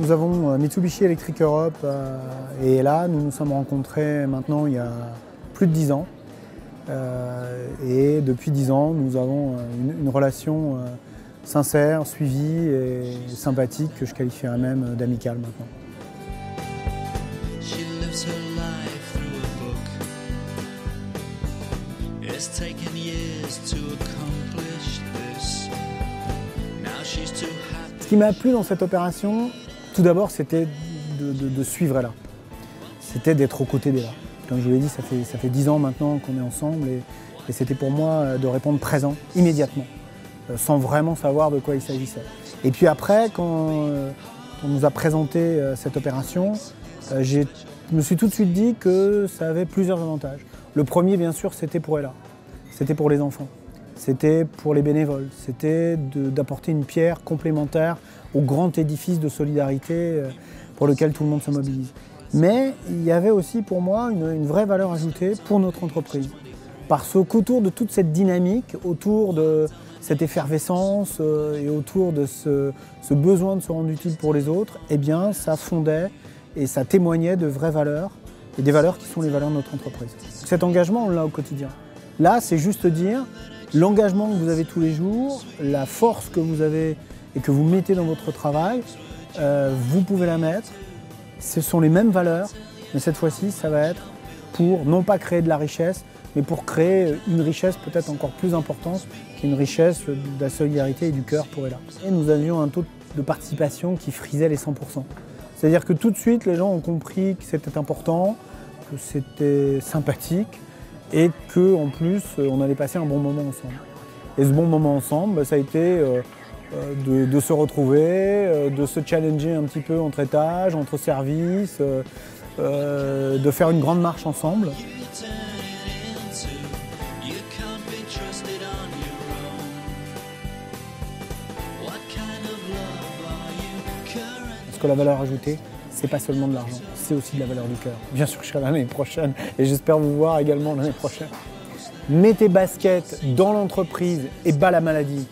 Nous avons Mitsubishi Electric Europe et là, nous nous sommes rencontrés maintenant il y a plus de 10 ans. Et depuis 10 ans, nous avons une relation sincère, suivie et sympathique que je qualifierais même d'amicale maintenant. Ce qui m'a plu dans cette opération, tout d'abord, c'était de suivre Ella. C'était d'être aux côtés d'Ella. Comme je vous l'ai dit, ça fait 10 ans maintenant qu'on est ensemble et c'était pour moi de répondre présent immédiatement, sans vraiment savoir de quoi il s'agissait. Et puis après, quand on nous a présenté cette opération, je me suis tout de suite dit que ça avait plusieurs avantages. Le premier, bien sûr, c'était pour Ella. C'était pour les enfants. C'était pour les bénévoles. C'était d'apporter une pierre complémentaire au grand édifice de solidarité pour lequel tout le monde se mobilise. Mais il y avait aussi pour moi une vraie valeur ajoutée pour notre entreprise. Parce qu'autour de toute cette dynamique, autour de cette effervescence et autour de ce besoin de se rendre utile pour les autres, eh bien ça fondait et ça témoignait de vraies valeurs et des valeurs qui sont les valeurs de notre entreprise. Cet engagement, on l'a au quotidien. Là, c'est juste dire l'engagement que vous avez tous les jours, la force que vous avez et que vous mettez dans votre travail, vous pouvez la mettre. Ce sont les mêmes valeurs, mais cette fois-ci, ça va être pour non pas créer de la richesse, mais pour créer une richesse peut-être encore plus importante, qui est une richesse de la solidarité et du cœur pour Ella. Et nous avions un taux de participation qui frisait les 100%. C'est-à-dire que tout de suite, les gens ont compris que c'était important, que c'était sympathique et qu'en plus, on allait passer un bon moment ensemble. Et ce bon moment ensemble, ça a été de se retrouver, de se challenger un petit peu entre étages, entre services, de faire une grande marche ensemble. Parce que la valeur ajoutée, c'est pas seulement de l'argent, c'est aussi de la valeur du cœur. Bien sûr que je serai là l'année prochaine et j'espère vous voir également l'année prochaine. Mets tes baskets dans l'entreprise et bats la maladie.